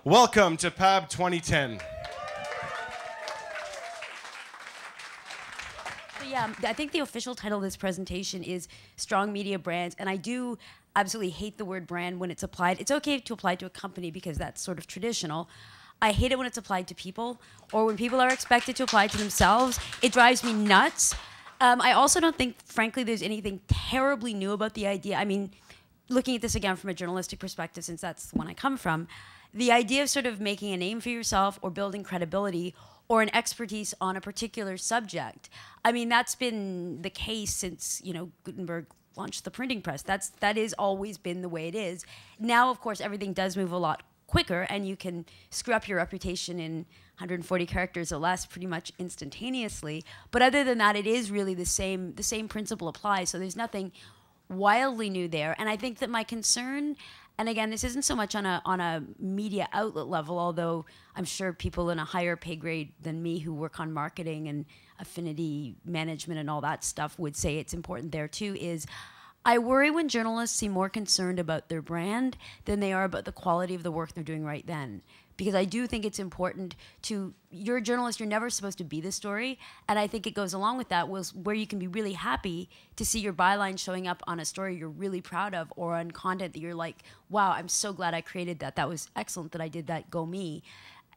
Welcome to PAB 2010. Yeah, I think the official title of this presentation is Strong Media Brands, and I do absolutely hate the word brand when it's applied. It's okay to apply to a company because that's sort of traditional. I hate it when it's applied to people or when people are expected to apply to themselves. It drives me nuts. I also don't think, frankly, there's anything terribly new about the idea. I mean, looking at this again from a journalistic perspective, since that's the one I come from, the idea of sort of making a name for yourself or building credibility or an expertise on a particular subject. I mean, that's been the case since, Gutenberg launched the printing press. That has always been the way it is. Now, of course, everything does move a lot quicker, and you can screw up your reputation in 140 characters or less pretty much instantaneously. But other than that, it is really the same principle applies. So there's nothing wildly new there. And I think that my concern, and again, this isn't so much on a media outlet level, although I'm sure people in a higher pay grade than me who work on marketing and affinity management and all that stuff would say it's important there too, is I worry when journalists seem more concerned about their brand than they are about the quality of the work they're doing right then. Because I do think it's important you're a journalist, you're never supposed to be the story. And I think it goes along with that where you can be really happy to see your byline showing up on a story you're really proud of or on content that you're like, wow, I'm so glad I created that. That was excellent that I did that, go me.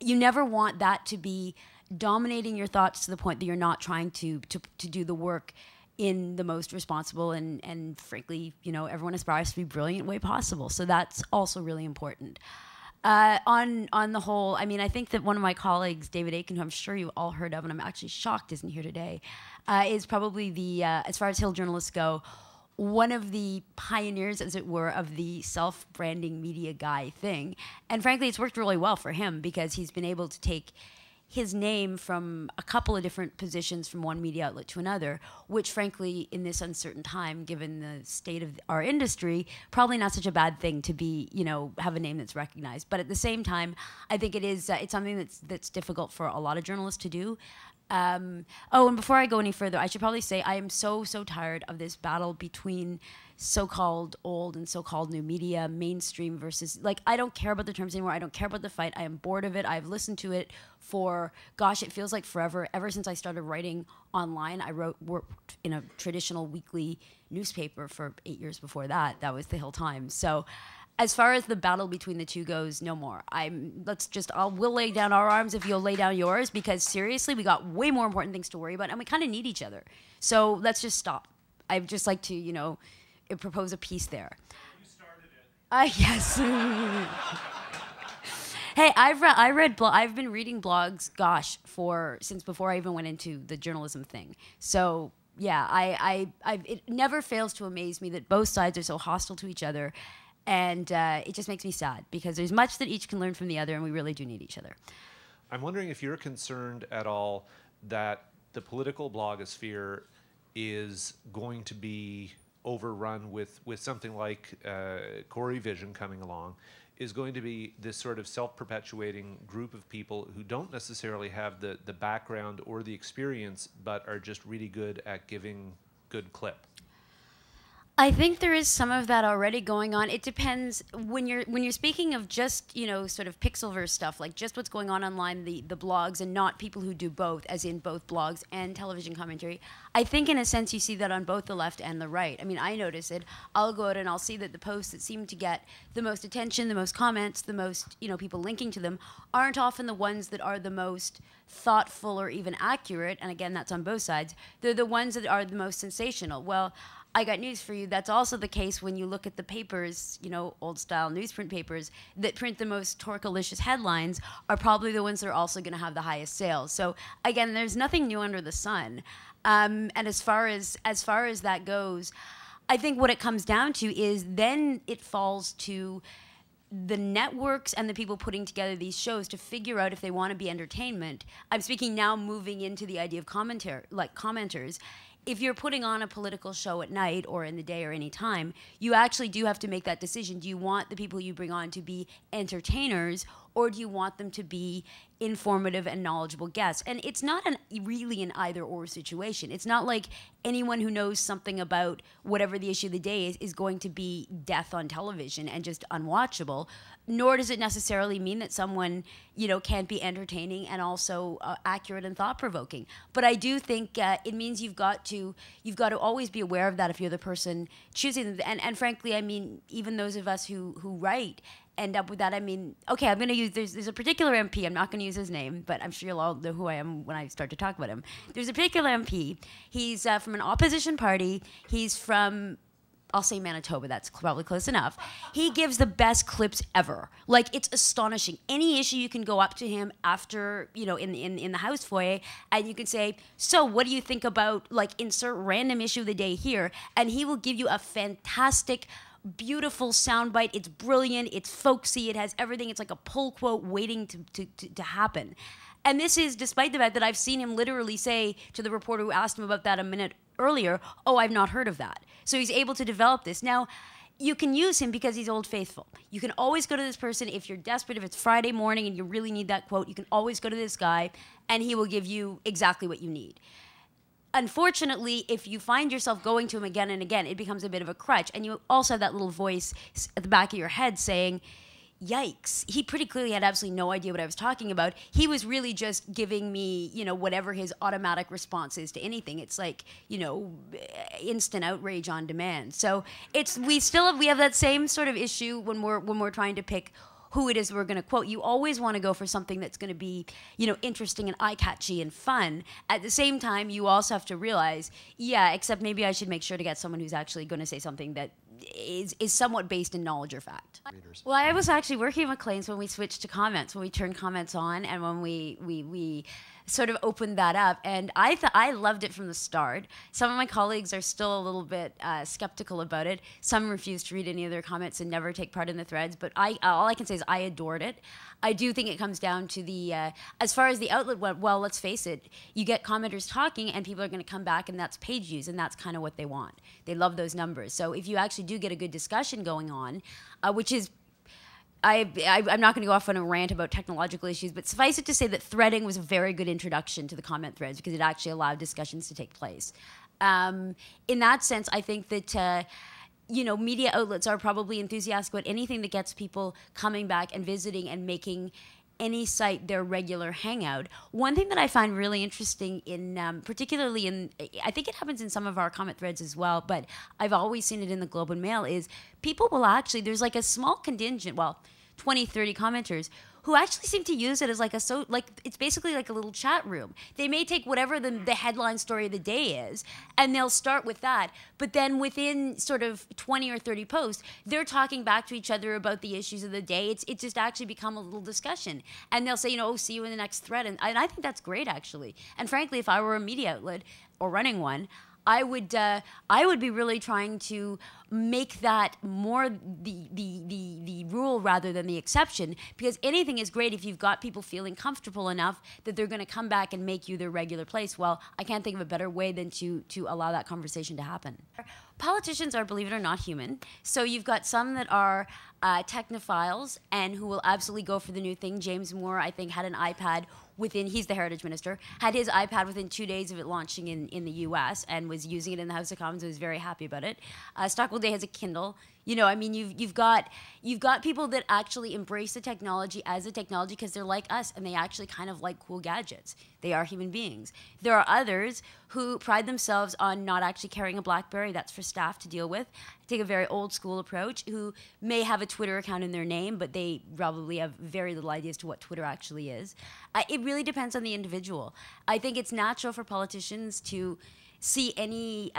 You never want that to be dominating your thoughts to the point that you're not trying to do the work in the most responsible and frankly, everyone aspires to be brilliant way possible. So that's also really important. On the whole, I mean, I think that one of my colleagues, David Aiken, who I'm sure you all heard of, and I'm actually shocked isn't here today, is probably the, as far as Hill journalists go, one of the pioneers, as it were, of the self-branding media guy thing. And frankly, it's worked really well for him because he's been able to take his name from a couple of different positions from one media outlet to another, which frankly, in this uncertain time, given the state of our industry, probably not such a bad thing to be, have a name that's recognized. But at the same time, I think it is, it's something that's difficult for a lot of journalists to do. And before I go any further, I should probably say I am so tired of this battle between so-called old and so-called new media, mainstream versus, I don't care about the terms anymore. I don't care about the fight. I am bored of it. I've listened to it for, gosh, it feels like forever. Ever since I started writing online, I worked in a traditional weekly newspaper for 8 years before that. That was the Hill Times. So as far as the battle between the two goes, no more. We'll lay down our arms if you'll lay down yours, because seriously, we got way more important things to worry about, and we kind of need each other. So let's just stop. I'd just like to, propose a peace there. You started it. Yes. Hey, I've been reading blogs, gosh, since before I even went into the journalism thing. So yeah, it never fails to amaze me that both sides are so hostile to each other. And it just makes me sad because there's much that each can learn from the other, and we really do need each other. I'm wondering if you're concerned at all that the political blogosphere is going to be overrun with something like Corey Vision coming along, is going to be this sort of self-perpetuating group of people who don't necessarily have the background or the experience, but are just really good at giving good clip. I think there is some of that already going on. It depends when you're speaking of just, sort of pixelverse stuff, like just what's going on online, the blogs, and not people who do both, as in both blogs and television commentary. I think in a sense you see that on both the left and the right. I mean, I notice it. I'll go out and I'll see that the posts that seem to get the most attention, the most comments, the most, people linking to them, aren't often the ones that are the most thoughtful or even accurate. And again, that's on both sides. They're the ones that are the most sensational. Well, I got news for you. That's also the case when you look at the papers, old-style newsprint papers that print the most torkalicious headlines are probably the ones that are also going to have the highest sales. So again, there's nothing new under the sun. And as far as that goes, I think what it comes down to is then it falls to the networks and the people putting together these shows to figure out if they want to be entertainment. I'm speaking now moving into the idea of commenters. If you're putting on a political show at night or in the day or any time, you actually do have to make that decision. Do you want the people you bring on to be entertainers, or do you want them to be informative and knowledgeable guests? And it's not really an either or situation. It's not like anyone who knows something about whatever the issue of the day is going to be death on television and just unwatchable, nor does it necessarily mean that someone, can't be entertaining and also accurate and thought-provoking. But I do think it means you've got to always be aware of that if you're the person choosing them. And frankly, I mean, even those of us who write end up with that. I mean, okay, I'm going to use, there's a particular MP, I'm not going to use his name, but I'm sure you'll all know who I am when I start to talk about him. There's a particular MP. He's from an opposition party. He's from, I'll say Manitoba, that's probably close enough. He gives the best clips ever. Like, it's astonishing. Any issue, you can go up to him after, in the House foyer, and you can say, so what do you think about, like, insert random issue of the day here, and he will give you a fantastic, beautiful soundbite. It's brilliant, it's folksy, it has everything. It's like a pull quote waiting to happen. And this is despite the fact that I've seen him literally say to the reporter who asked him about that a minute earlier, oh, I've not heard of that. So he's able to develop this. Now, you can use him because he's Old Faithful. You can always go to this person if you're desperate, if it's Friday morning and you really need that quote, you can always go to this guy and he will give you exactly what you need. Unfortunately, if you find yourself going to him again and again, it becomes a bit of a crutch. And you also have that little voice at the back of your head saying, yikes, he pretty clearly had absolutely no idea what I was talking about. He was really just giving me, whatever his automatic response is to anything. It's like, instant outrage on demand. So we have that same sort of issue when we're trying to pick who it is we're going to quote. You always want to go for something that's going to be, interesting and eye-catchy and fun. At the same time, you also have to realize, except maybe I should make sure to get someone who's actually going to say something that is somewhat based in knowledge or fact. Well, I was actually working with Maclean's when we switched to comments, when we turned comments on, and when we sort of opened that up, and I loved it from the start. Some of my colleagues are still a little bit skeptical about it. Some refuse to read any of their comments and never take part in the threads, but all I can say is I adored it. I do think it comes down to the, as far as the outlet went, well, let's face it, you get commenters talking and people are going to come back and that's page views, and that's kind of what they want. They love those numbers. So if you actually do get a good discussion going on, which is, I'm not going to go off on a rant about technological issues, but suffice it to say that threading was a very good introduction to the comment threads because it actually allowed discussions to take place. In that sense, I think that media outlets are probably enthusiastic about anything that gets people coming back and visiting and making any site their regular hangout. One thing that I find really interesting particularly I think it happens in some of our comment threads as well, but I've always seen it in the Globe and Mail, is people will actually, there's like a small contingent, 20, 30 commenters who actually seem to use it as it's basically like a little chat room. They may take whatever the headline story of the day is, and they'll start with that. But then within sort of 20 or 30 posts, they're talking back to each other about the issues of the day. It's just actually become a little discussion. And they'll say, see you in the next thread. And I think that's great, actually. And frankly, if I were a media outlet or running one, I would be really trying to make that more the rule rather than the exception, because anything is great if you've got people feeling comfortable enough that they're going to come back and make you their regular place. Well, I can't think of a better way than to allow that conversation to happen. Politicians are, believe it or not, human. So you've got some that are technophiles and who will absolutely go for the new thing. James Moore, I think, had an iPad he's the Heritage Minister, had his iPad within 2 days of it launching in the US and was using it in the House of Commons and was very happy about it. Stockwell Day has a Kindle. You've got people that actually embrace the technology as a technology because they're like us and they actually kind of like cool gadgets. They are human beings. There are others who pride themselves on not actually carrying a BlackBerry. That's for staff to deal with. Take a very old school approach, who may have a Twitter account in their name, but they probably have very little idea as to what Twitter actually is. It really depends on the individual. I think it's natural for politicians to see any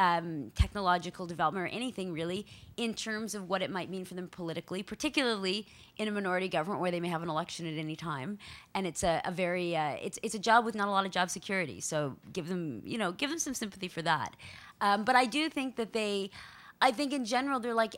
technological development or anything really in terms of what it might mean for them politically, particularly in a minority government where they may have an election at any time, and it's a very it's a job with not a lot of job security. So give them some sympathy for that. But I do think that I think in general they're like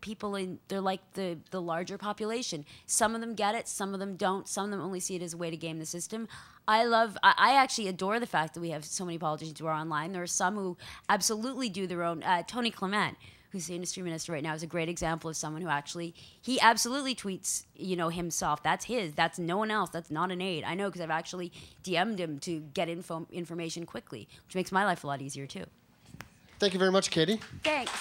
people they're like the larger population. Some of them get it, some of them don't. Some of them only see it as a way to game the system. I actually adore the fact that we have so many politicians who are online. There are some who absolutely do their own. Tony Clement, who's the industry minister right now, is a great example of someone who actually, he absolutely tweets, himself. That's his. That's no one else. That's not an aide. I know because I've actually DM'd him to get information quickly, which makes my life a lot easier too. Thank you very much, Kady. Thanks.